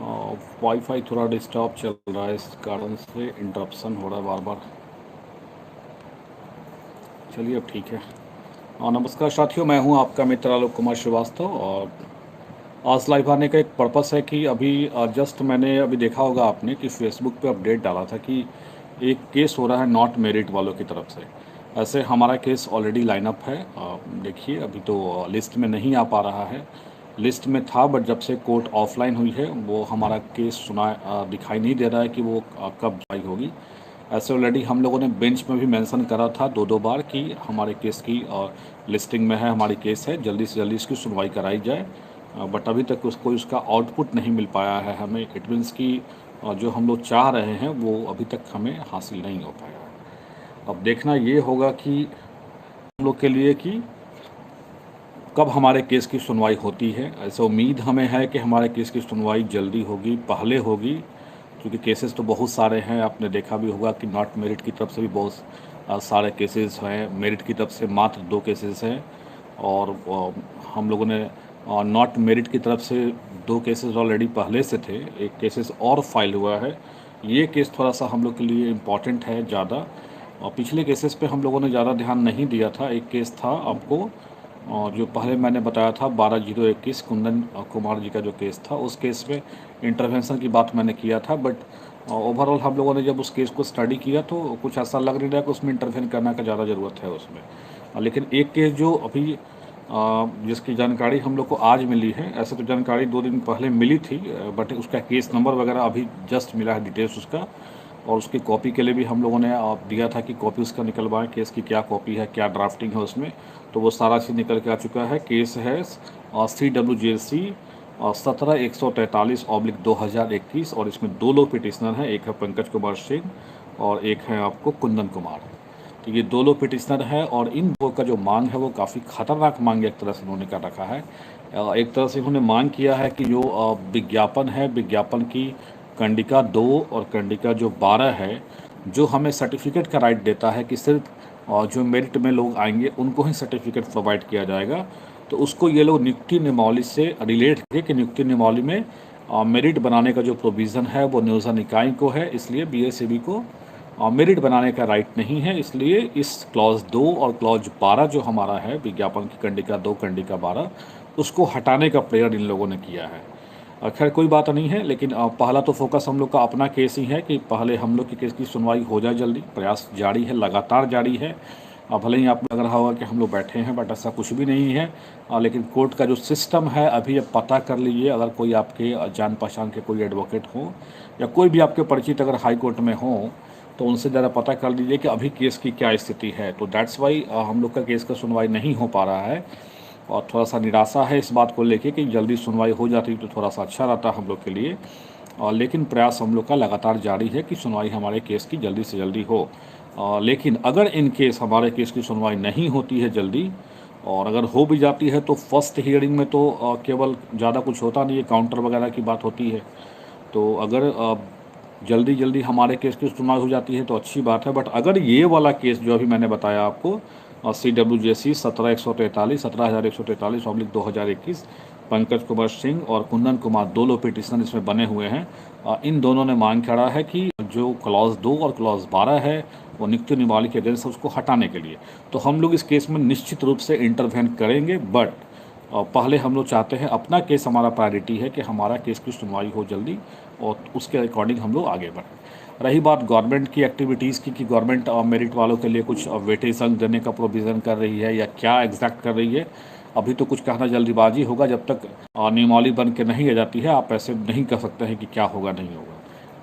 Wifi थोड़ा disturb चल रहा है, इस कारण से इंटरप्शन हो रहा है बार बार। चलिए अब ठीक है। नमस्कार साथियों, मैं हूं आपका मित्र आलोक कुमार श्रीवास्तव। और आज लाइव आने का एक पर्पस है कि अभी जस्ट मैंने अभी देखा होगा आपने कि फेसबुक पे अपडेट डाला था कि एक केस हो रहा है नॉट मेरिट वालों की तरफ से। ऐसे हमारा केस ऑलरेडी लाइन अप है। देखिए अभी तो लिस्ट में नहीं आ पा रहा है। लिस्ट में था बट जब से कोर्ट ऑफलाइन हुई है वो हमारा केस सुना दिखाई नहीं दे रहा है कि वो कब जारी होगी। ऐसे ऑलरेडी हम लोगों ने बेंच में भी मेंशन करा था दो दो बार कि हमारे केस की लिस्टिंग में है, हमारी केस है, जल्दी से जल्दी इसकी सुनवाई कराई जाए। बट अभी तक उसको उसका आउटपुट नहीं मिल पाया है हमें। इट मीन्स कि जो हम लोग चाह रहे हैं वो अभी तक हमें हासिल नहीं हो पाया है। अब देखना ये होगा कि हम लोग के लिए कि कब हमारे केस की सुनवाई होती है। ऐसे उम्मीद हमें है कि हमारे केस की सुनवाई जल्दी होगी, पहले होगी, क्योंकि केसेस तो बहुत सारे हैं। आपने देखा भी होगा कि नॉट मेरिट की तरफ से भी बहुत सारे केसेस हैं, मेरिट की तरफ से मात्र 2 केसेस हैं। और हम लोगों ने नॉट मेरिट की तरफ से 2 केसेस ऑलरेडी पहले से थे, एक केसेस और फाइल हुआ है। ये केस थोड़ा सा हम लोग के लिए इम्पॉर्टेंट है ज़्यादा। और पिछले केसेस पे हम लोगों ने ज़्यादा ध्यान नहीं दिया था। एक केस था आपको जो पहले मैंने बताया था 12/021 कुंदन कुमार जी का जो केस था, उस केस में इंटरवेंशन की बात मैंने किया था। बट ओवरऑल हम लोगों ने जब उस केस को स्टडी किया तो कुछ ऐसा लग नहीं रहा कि उसमें इंटरवेन करने का ज़्यादा ज़रूरत है उसमें। लेकिन एक केस जो अभी जिसकी जानकारी हम लोग को आज मिली है, ऐसे तो जानकारी 2 दिन पहले मिली थी, बट उसका केस नंबर वगैरह अभी जस्ट मिला है, डिटेल्स उसका। और उसकी कॉपी के लिए भी हम लोगों ने दिया था कि कॉपी उसका निकलवाएं, केस की क्या कॉपी है, क्या ड्राफ्टिंग है उसमें। तो वो सारा चीज़ निकल के आ चुका है। केस है CWJC 17/143/2021। और इसमें 2 लोग पिटिशनर हैं, एक है पंकज कुमार सिंह और एक है आपको कुंदन कुमार। तो ये 2 लोग पिटिशनर हैं और इन दो का जो मांग है वो काफ़ी खतरनाक मांग एक तरह से उन्होंने कर रखा है। एक तरह से उन्होंने मांग किया है कि जो विज्ञापन है, विज्ञापन की कंडिका 2 और कंडिका जो 12 है, जो हमें सर्टिफिकेट का राइट देता है कि सिर्फ जो मेरिट में लोग आएंगे उनको ही सर्टिफिकेट प्रोवाइड किया जाएगा। तो उसको ये लोग नियुक्ति नियमावली से रिलेट किए कि नियुक्ति नियमावली में मेरिट बनाने का जो प्रोविज़न है वो नियोजन इकाई को है, इसलिए BSEB को मेरिट बनाने का राइट नहीं है। इसलिए इस क्लॉज 2 और क्लॉज 12 जो हमारा है विज्ञापन की कंडिका 2 कंडिका 12, उसको हटाने का प्रेयर इन लोगों ने किया है। खैर कोई बात नहीं है, लेकिन पहला तो फोकस हम लोग का अपना केस ही है कि पहले हम लोग की केस की सुनवाई हो जाए जल्दी। प्रयास जारी है, लगातार जारी है। भले ही आपको लग रहा होगा कि हम लोग बैठे हैं, बट ऐसा कुछ भी नहीं है। लेकिन कोर्ट का जो सिस्टम है अभी अब पता कर लीजिए, अगर कोई आपके जान पहचान के कोई एडवोकेट हो या कोई भी आपके परिचित अगर हाई कोर्ट में हो तो उनसे ज़रा पता कर लीजिए कि अभी केस की क्या स्थिति है। तो दैट्स वाई हम लोग का केस का सुनवाई नहीं हो पा रहा है। और थोड़ा सा निराशा है इस बात को लेके कि जल्दी सुनवाई हो जाती तो थोड़ा सा अच्छा रहता हम लोग के लिए। और लेकिन प्रयास हम लोग का लगातार जारी है कि सुनवाई हमारे केस की जल्दी से जल्दी हो। लेकिन अगर इन केस हमारे केस की सुनवाई नहीं होती है जल्दी, और अगर हो भी जाती है तो फर्स्ट हियरिंग में तो केवल ज़्यादा कुछ होता नहीं है, काउंटर वगैरह की बात होती है। तो अगर जल्दी जल्दी हमारे केस की सुनवाई हो जाती है तो अच्छी बात है। बट अगर ये वाला केस जो अभी मैंने बताया आपको CWJC 17/143/2021 पंकज कुमार सिंह और कुंदन कुमार 2 लोग पिटिशन इसमें बने हुए हैं। इन दोनों ने मांग करा है कि जो क्लॉज 2 और क्लॉज 12 है वो नियुक्ति नियमावली के अगेंस्ट है, उसको हटाने के लिए। तो हम लोग इस केस में निश्चित रूप से इंटरवेन करेंगे। बट पहले हम लोग चाहते हैं, अपना केस हमारा प्रायोरिटी है कि हमारा केस की सुनवाई हो जल्दी और उसके अकॉर्डिंग हम लोग आगे बढ़ें। रही बात गवर्नमेंट की एक्टिविटीज़ की कि गवर्नमेंट मेरिट वालों के लिए कुछ वेटेज अंक देने का प्रोविज़न कर रही है या क्या एग्जैक्ट कर रही है, अभी तो कुछ कहना जल्दीबाजी होगा। जब तक नियमावली बन के नहीं आ जाती है आप ऐसे नहीं कह सकते हैं कि क्या होगा नहीं होगा।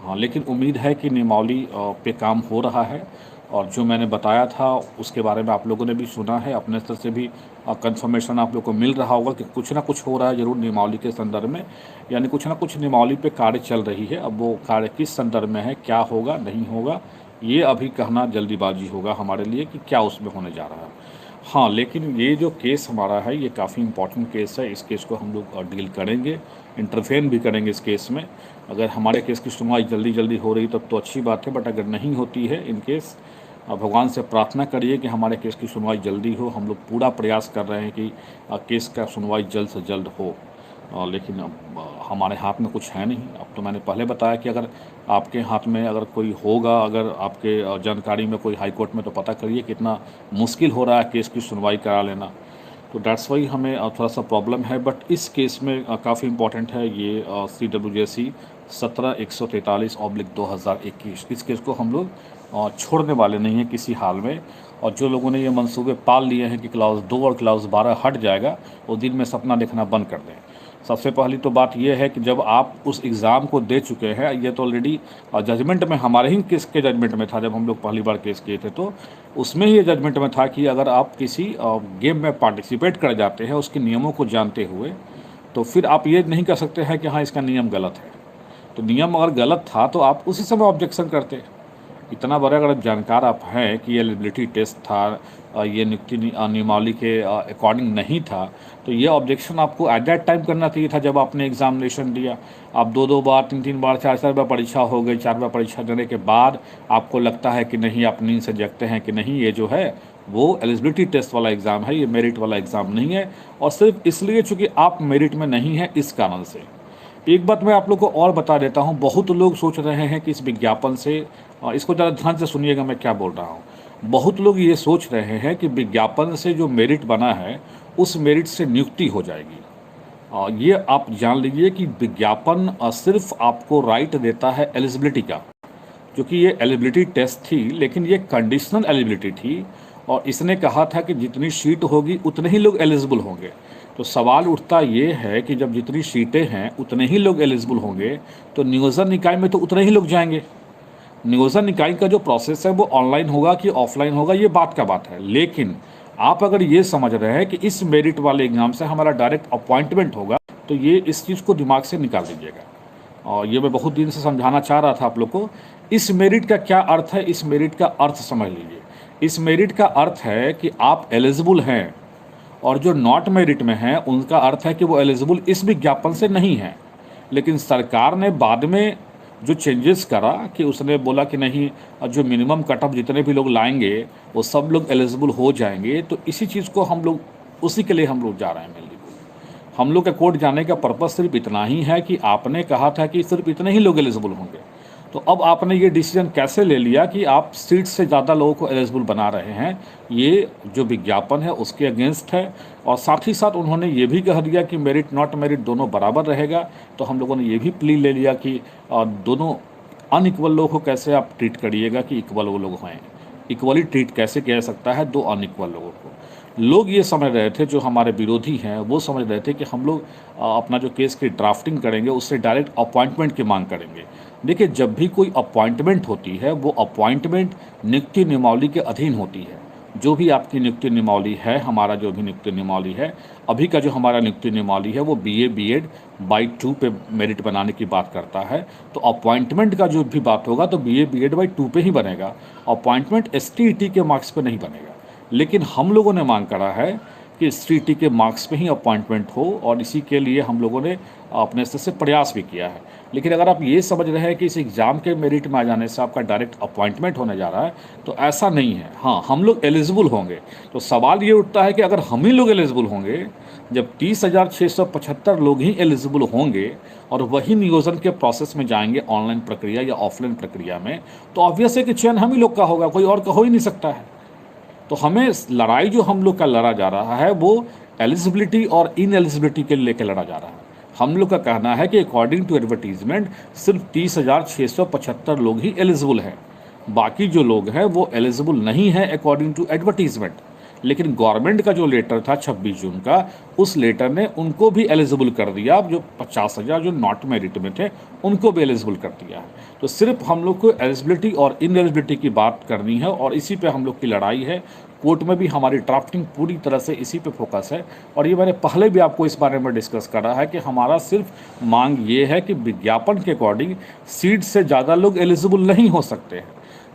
हाँ, लेकिन उम्मीद है कि नियमावली पे काम हो रहा है। और जो मैंने बताया था उसके बारे में आप लोगों ने भी सुना है, अपने स्तर से भी कंफर्मेशन आप लोग को मिल रहा होगा कि कुछ ना कुछ हो रहा है ज़रूर नियमावली के संदर्भ में। यानी कुछ ना कुछ नियमावली पे कार्य चल रही है। अब वो कार्य किस संदर्भ में है, क्या होगा नहीं होगा, ये अभी कहना जल्दीबाजी होगा हमारे लिए कि क्या उसमें होने जा रहा है। हाँ, लेकिन ये जो केस हमारा है ये काफ़ी इम्पोर्टेंट केस है। इस केस को हम लोग डील करेंगे, इंटरफेन भी करेंगे इस केस में। अगर हमारे केस की सुनवाई जल्दी जल्दी हो रही तब तो अच्छी बात है, बट अगर नहीं होती है इन केस, भगवान से प्रार्थना करिए कि हमारे केस की सुनवाई जल्दी हो। हम लोग पूरा प्रयास कर रहे हैं कि केस का सुनवाई जल्द से जल्द हो। लेकिन अब हमारे हाथ में कुछ है नहीं। अब तो मैंने पहले बताया कि अगर आपके हाथ में अगर कोई होगा, अगर आपके जानकारी में कोई हाई कोर्ट में, तो पता करिए कितना मुश्किल हो रहा है केस की सुनवाई करा लेना। तो दैट्स वाई हमें थोड़ा सा प्रॉब्लम है। बट इस केस में काफ़ी इम्पोर्टेंट है ये CWJC 17-143/2021। इस केस को हम लोग छोड़ने वाले नहीं हैं किसी हाल में। और जो लोगों ने ये मंसूबे पाल लिए हैं कि क्लाउज 2 और क्लाउज 12 हट जाएगा, वो दिन में सपना देखना बंद कर दें। सबसे पहली तो बात यह है कि जब आप उस एग्ज़ाम को दे चुके हैं, ये तो ऑलरेडी जजमेंट में, हमारे ही केस के जजमेंट में था जब हम लोग पहली बार केस किए थे, तो उसमें ही ये जजमेंट में था कि अगर आप किसी गेम में पार्टिसिपेट कर जाते हैं उसके नियमों को जानते हुए, तो फिर आप ये नहीं कर सकते हैं कि हाँ इसका नियम गलत है। तो नियम अगर गलत था तो आप उसी समय ऑब्जेक्शन करते। इतना बड़ा अगर जानकार आप हैं कि ये एलिजिबिलिटी टेस्ट था, ये नियुक्ति नियमावली के अकॉर्डिंग नहीं था, तो ये ऑब्जेक्शन आपको एट दैट टाइम करना चाहिए था जब आपने एग्जामिनेशन दिया। आप 2-2 बार, 3-3 बार, 4-4 बार परीक्षा हो गई, 4 बार परीक्षा देने के बाद आपको लगता है कि नहीं, आप नींद से जगते हैं कि नहीं ये जो है वो एलिजिबिलिटी टेस्ट वाला एग्ज़ाम है, ये मेरिट वाला एग्ज़ाम नहीं है। और सिर्फ इसलिए चूँकि आप मेरिट में नहीं हैं, इस कारण से। एक बात मैं आप लोग को और बता देता हूँ, बहुत लोग सोच रहे हैं कि इस विज्ञापन से, इसको ज़रा ध्यान से सुनिएगा मैं क्या बोल रहा हूँ। बहुत लोग ये सोच रहे हैं कि विज्ञापन से जो मेरिट बना है उस मेरिट से नियुक्ति हो जाएगी। ये आप जान लीजिए कि विज्ञापन सिर्फ आपको राइट देता है एलिजिबिलिटी का, क्योंकि ये एलिजिबिलिटी टेस्ट थी लेकिन ये कंडीशनल एलिजिबिलिटी थी। और इसने कहा था कि जितनी सीट होगी उतने ही लोग एलिजिबल होंगे। तो सवाल उठता ये है कि जब जितनी सीटें हैं उतने ही लोग एलिजिबल होंगे, तो नियोजन निकाय में तो उतने ही लोग जाएंगे। नियोजन निकाय का जो प्रोसेस है वो ऑनलाइन होगा कि ऑफलाइन होगा, ये बात का बात है। लेकिन आप अगर ये समझ रहे हैं कि इस मेरिट वाले एग्जाम से हमारा डायरेक्ट अपॉइंटमेंट होगा, तो ये इस चीज़ को दिमाग से निकाल दीजिएगा। और ये मैं बहुत दिन से समझाना चाह रहा था आप लोग को। इस मेरिट का क्या अर्थ है, इस मेरिट का अर्थ समझ लीजिए। इस मेरिट का अर्थ है कि आप एलिजिबल हैं, और जो नॉट मेरिट में हैं उनका अर्थ है कि वो एलिजिबल इस विज्ञापन से नहीं है। लेकिन सरकार ने बाद में जो चेंजेस करा कि उसने बोला कि नहीं, जो मिनिमम कट ऑफ जितने भी लोग लाएंगे वो सब लोग एलिजिबल हो जाएंगे। तो इसी चीज़ को हम लोग, उसी के लिए हम लोग जा रहे हैं। मेनली हम लोग का कोर्ट जाने का पर्पज़ सिर्फ इतना ही है कि आपने कहा था कि सिर्फ इतने ही लोग एलिजिबल होंगे, तो अब आपने ये डिसीजन कैसे ले लिया कि आप सीट से ज़्यादा लोगों को एलिजिबल बना रहे हैं। ये जो विज्ञापन है उसके अगेंस्ट है। और साथ ही साथ उन्होंने ये भी कह दिया कि मेरिट नॉट मेरिट दोनों बराबर रहेगा। तो हम लोगों ने ये भी प्ली ले लिया कि दोनों अनइक्वल लोगों को कैसे आप ट्रीट करिएगा कि इक्वल वो लोग हैं। इक्वली ट्रीट कैसे किया जा सकता है दो अनइक्वल लोगों को। लोग ये समझ रहे थे, जो हमारे विरोधी हैं वो समझ रहे थे कि हम लोग अपना जो केस की ड्राफ्टिंग करेंगे उससे डायरेक्ट अपॉइंटमेंट की मांग करेंगे। देखिए, जब भी कोई अपॉइंटमेंट होती है वो अपॉइंटमेंट नियुक्ति नियमावली के अधीन होती है। जो भी आपकी नियुक्ति नियमावली है, हमारा जो भी नियुक्ति नियमावली है, अभी का जो हमारा नियुक्ति नियमावली है वो BA B.Ed by 2 पे मेरिट बनाने की बात करता है। तो अपॉइंटमेंट का जो भी बात होगा तो BA B.Ed by 2 पे ही बनेगा। अपॉइंटमेंट ST/ET के मार्क्स पे नहीं बनेगा। लेकिन हम लोगों ने मांग करा है कि ST/ET के मार्क्स पे ही अपॉइंटमेंट हो, और इसी के लिए हम लोगों ने अपने से प्रयास भी किया है। लेकिन अगर आप ये समझ रहे हैं कि इस एग्ज़ाम के मेरिट में आ जाने से आपका डायरेक्ट अपॉइंटमेंट होने जा रहा है, तो ऐसा नहीं है। हाँ, हम लोग एलिजिबल होंगे। तो सवाल ये उठता है कि अगर हम ही लोग एलिजिबल होंगे, जब 30,675 लोग ही एलिजिबल होंगे और वही नियोजन के प्रोसेस में जाएंगे ऑनलाइन प्रक्रिया या ऑफलाइन प्रक्रिया में, तो ऑब्वियस है कि चयन हम ही लोग का होगा, कोई और का हो ही नहीं सकता है। तो हमें लड़ाई जो हम लोग का लड़ा जा रहा है वो एलिजिबिलिटी और इनएलिजिबिलिटी के लेकर लड़ा जा रहा है। हम लोग का कहना है कि अकॉर्डिंग टू एडवर्टीजमेंट सिर्फ 30,675 लोग ही एलिजिबल हैं। बाकी जो लोग हैं वो एलिजिबल नहीं हैं अकॉर्डिंग टू एडवर्टीजमेंट। लेकिन गवर्नमेंट का जो लेटर था 26 जून का, उस लेटर ने उनको भी एलिजिबल कर दिया। जो 50,000 जो नॉट मेरिट में थे उनको भी एलिजिबल कर दिया है। तो सिर्फ हम लोग को एलिजिबिलिटी और इनएलिजिबिलिटी की बात करनी है, और इसी पे हम लोग की लड़ाई है। कोर्ट में भी हमारी ड्राफ्टिंग पूरी तरह से इसी पे फोकस है। और ये मैंने पहले भी आपको इस बारे में डिस्कस करा है कि हमारा सिर्फ मांग ये है कि विज्ञापन के अकॉर्डिंग सीट से ज़्यादा लोग एलिजिबल नहीं हो सकते हैं।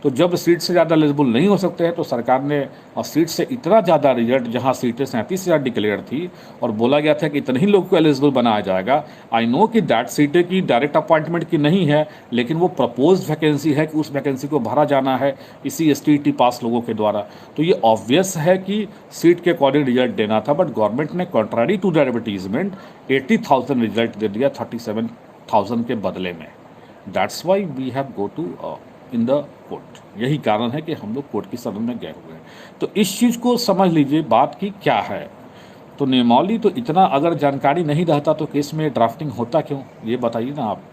तो जब सीट से ज़्यादा एलिजिबल नहीं हो सकते हैं तो सरकार ने सीट से इतना ज़्यादा रिजल्ट, जहां सीटें 37,000 डिक्लेयर थी और बोला गया था कि इतने ही लोग को एलिजिबल बनाया जाएगा। आई नो कि दैट सीटें की डायरेक्ट अपॉइंटमेंट की नहीं है, लेकिन वो प्रपोज वैकेंसी है कि उस वैकेंसी को भरा जाना है इसी STET पास लोगों के द्वारा। तो ये ऑब्वियस है कि सीट के अकॉर्डिंग रिजल्ट देना था, बट गवर्नमेंट ने contrary to the advertisement 80,000 result दे दिया 37,000 के बदले में। That's why we have go to in the court. यही कारण है कि हम लोग कोर्ट की शरण में गए हुए हैं। तो इस चीज़ को समझ लीजिए बात की क्या है। तो नियमावली तो इतना अगर जानकारी नहीं रहता तो केस में ड्राफ्टिंग होता क्यों, ये बताइए ना आप।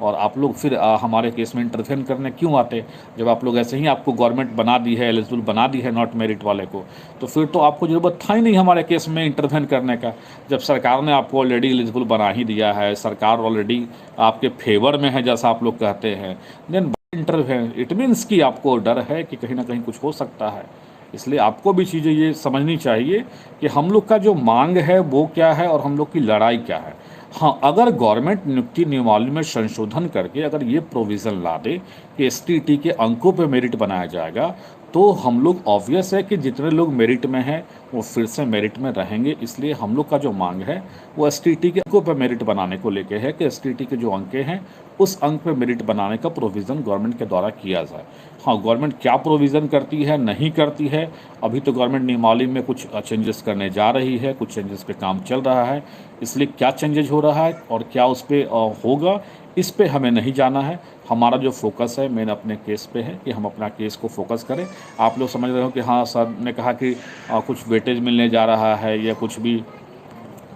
और आप लोग फिर हमारे केस में इंटरफेयर करने क्यों आते, जब आप लोग ऐसे ही आपको गवर्नमेंट बना दी है, एलिजिबल बना दी है नॉट मेरिट वाले को, तो फिर तो आपको ज़रूरत था ही नहीं हमारे केस में इंटरफेयर करने का। जब सरकार ने आपको ऑलरेडी एलिजिबल बना ही दिया है, सरकार ऑलरेडी आपके फेवर में है जैसा आप लोग कहते हैं, देन इंटरफेयर इट मीन्स कि आपको डर है कि कहीं ना कहीं कुछ हो सकता है। इसलिए आपको भी चीज़ें ये समझनी चाहिए कि हम लोग का जो मांग है वो क्या है और हम लोग की लड़ाई क्या है। हाँ, अगर गवर्नमेंट नियुक्ति नियमावली में संशोधन करके अगर ये प्रोविज़न ला दे कि STET के अंकों पे मेरिट बनाया जाएगा, तो हम लोग ऑब्वियस है कि जितने लोग मेरिट में हैं वो फिर से मेरिट में रहेंगे। इसलिए हम लोग का जो मांग है वो STET के अंकों पे मेरिट बनाने को लेके है कि STET के जो अंक हैं उस अंक पे मेरिट बनाने का प्रोविज़न गवर्नमेंट के द्वारा किया जाए। हाँ, गवर्नमेंट क्या प्रोविज़न करती है नहीं करती है, अभी तो गवर्नमेंट नियमावली में कुछ चेंजेस करने जा रही है, कुछ चेंजेस पे काम चल रहा है। इसलिए क्या चेंजेज हो रहा है और क्या उस पर होगा, इस पे हमें नहीं जाना है। हमारा जो फोकस है मेन अपने केस पे है कि हम अपना केस को फोकस करें। आप लोग समझ रहे हो कि हाँ सर ने कहा कि कुछ वेटेज मिलने जा रहा है या कुछ भी,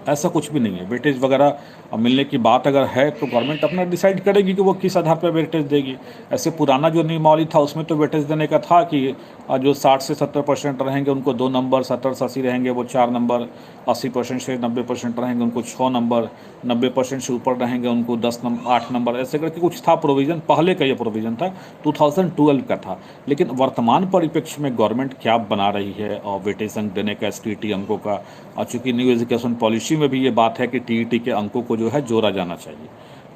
ऐसा कुछ भी नहीं है। वेटेज वगैरह मिलने की बात अगर है तो गवर्नमेंट अपना डिसाइड करेगी कि वो किस आधार पर वेटेज देगी। ऐसे पुराना जो नियमावली था उसमें तो वेटेज देने का था कि जो 60 से 70% रहेंगे उनको 2 नंबर, 70 से 80 रहेंगे वो 4 नंबर, 80% से 90% रहेंगे उनको 6 नंबर, 90% से ऊपर रहेंगे उनको 8 नंबर, ऐसे करके कुछ था प्रोविज़न। पहले का ये प्रोविज़न था, 2012 का था। लेकिन वर्तमान परिप्रेक्ष्य में गवर्नमेंट क्या बना रही है और वेटेज अंक देने का STET अंकों का, चूँकि न्यू एजुकेशन पॉलिसी में भी ये बात है कि TET के अंकों को जो है जोड़ा जाना चाहिए।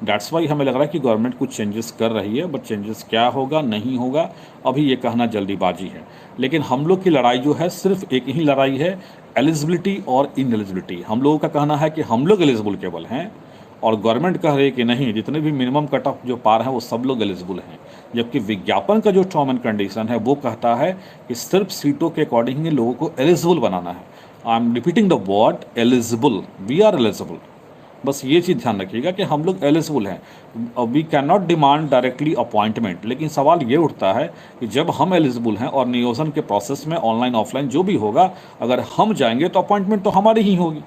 दैट्स वाई हमें लग रहा है कि गवर्नमेंट कुछ चेंजेस कर रही है, बट चेंजेस क्या होगा नहीं होगा अभी ये कहना जल्दीबाजी है। लेकिन हम लोग की लड़ाई जो है सिर्फ एक ही लड़ाई है, एलिजिबिलिटी और इनएलिजिबिलिटी। हम लोगों का कहना है कि हम लोग एलिजिबल केवल हैं और गवर्नमेंट कह रही है कि नहीं, जितने भी मिनिमम कट ऑफ जो पार हैं वो सब लोग एलिजिबल हैं। जबकि विज्ञापन का जो टर्म एंड कंडीशन है वो कहता है कि सिर्फ सीटों के अकॉर्डिंग ही लोगों को एलिजिबल बनाना है। I am repeating the word eligible, we are eligible. बस ये चीज़ ध्यान रखिएगा कि हम लोग एलिजिबल हैं। We can not demand directly appointment. लेकिन सवाल ये उठता है कि जब हम एलिजिबल हैं और नियोजन के प्रोसेस में ऑनलाइन ऑफलाइन जो भी होगा, अगर हम जाएंगे तो अपॉइंटमेंट तो हमारी ही होगी।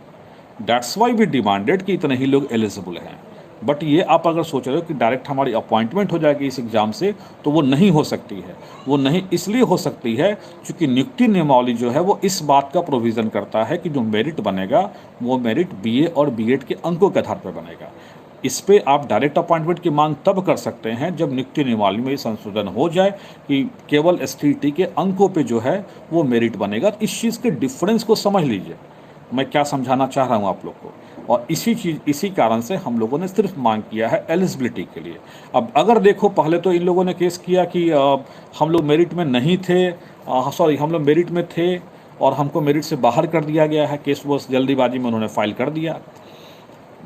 दैट्स वाई वी डिमांडेड कि इतने ही लोग एलिजिबल हैं। बट ये आप अगर सोच रहे हो कि डायरेक्ट हमारी अपॉइंटमेंट हो जाएगी इस एग्ज़ाम से, तो वो नहीं हो सकती है। वो नहीं इसलिए हो सकती है क्योंकि नियुक्ति नियमावली जो है वो इस बात का प्रोविज़न करता है कि जो मेरिट बनेगा वो मेरिट BA और B.Ed के अंकों के आधार पर बनेगा। इस पे आप डायरेक्ट अपॉइंटमेंट की मांग तब कर सकते हैं जब नियुक्ति नियमावली में संशोधन हो जाए कि केवल STET के अंकों पे जो है वो मेरिट बनेगा। इस चीज़ के डिफरेंस को समझ लीजिए, मैं क्या समझाना चाह रहा हूँ आप लोग को। और इसी कारण से हम लोगों ने सिर्फ मांग किया है एलिजिबिलिटी के लिए। अब अगर देखो, पहले तो इन लोगों ने केस किया कि हम लोग मेरिट में नहीं थे, हम लोग मेरिट में थे और हमको मेरिट से बाहर कर दिया गया है। केस वो जल्दीबाजी में उन्होंने फाइल कर दिया।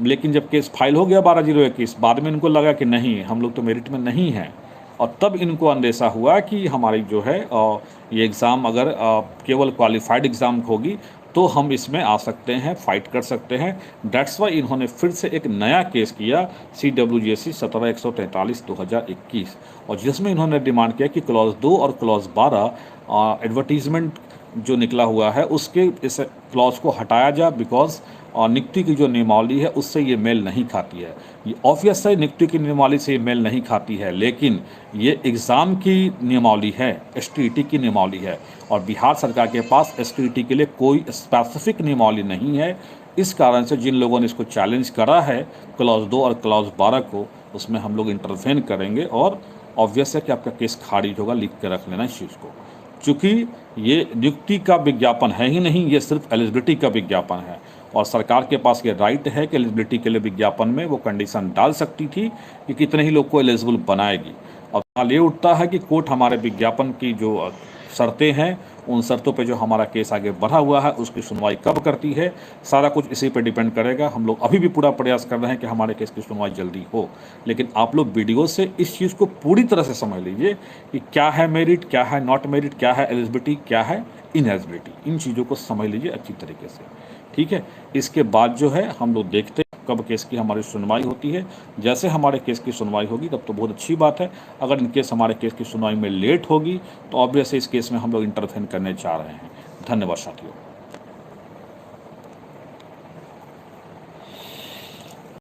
लेकिन जब केस फाइल हो गया 12/021, बाद में इनको लगा कि नहीं, हम लोग तो मेरिट में नहीं हैं। और तब इनको अंदेशा हुआ कि हमारी जो है ये एग्ज़ाम अगर केवल क्वालिफाइड एग्ज़ाम होगी तो हम इसमें आ सकते हैं, फाइट कर सकते हैं। दैट्स वाई इन्होंने फिर से एक नया केस किया CWJC 17/143/2021, और जिसमें इन्होंने डिमांड किया कि क्लॉज 2 और क्लॉज 12 एडवर्टीजमेंट जो निकला हुआ है उसके इस क्लॉज को हटाया जाए, बिकॉज नियुक्ति की जो नियमावली है उससे ये मेल नहीं खाती है। ये ऑब्वियस है, नियुक्ति की नियमावली से ये मेल नहीं खाती है, लेकिन ये एग्ज़ाम की नियमावली है, STET की नियमावली है। और बिहार सरकार के पास STET के लिए कोई स्पेसिफिक नियमावली नहीं है। इस कारण से जिन लोगों ने इसको चैलेंज करा है क्लॉज 2 और क्लॉज 12 को, उसमें हम लोग इंटरवेन करेंगे और ऑब्वियस है कि आपका केस खारिज होगा। लिख के रख लेना इस चीज़ को, चूँकि ये नियुक्ति का विज्ञापन है ही नहीं, ये सिर्फ एलिजिबिलिटी का विज्ञापन है। और सरकार के पास ये राइट है कि एलिजिबिलिटी के लिए विज्ञापन में वो कंडीशन डाल सकती थी कि कितने ही लोग को एलिजिबल बनाएगी। अब सवाल ये उठता है कि कोर्ट हमारे विज्ञापन की जो शर्तें हैं, उन शर्तों पे जो हमारा केस आगे बढ़ा हुआ है उसकी सुनवाई कब करती है, सारा कुछ इसी पे डिपेंड करेगा। हम लोग अभी भी पूरा प्रयास कर रहे हैं कि हमारे केस की सुनवाई जल्दी हो, लेकिन आप लोग वीडियो से इस चीज़ को पूरी तरह से समझ लीजिए कि क्या है मेरिट, क्या है नॉट मेरिट, क्या है एलिजिबिलिटी, क्या है इनएलिजिबिलिटी। इन चीज़ों को समझ लीजिए अच्छी तरीके से, ठीक है। इसके बाद जो है हम लोग देखते हैं कब केस की हमारी सुनवाई होती है। जैसे हमारे केस की सुनवाई होगी तब तो बहुत अच्छी बात है। अगर इन केस हमारे केस की सुनवाई में लेट होगी तो ऑब्वियसली इस केस में हम लोग इंटरफेन करने जा रहे हैं। धन्यवाद साथियों।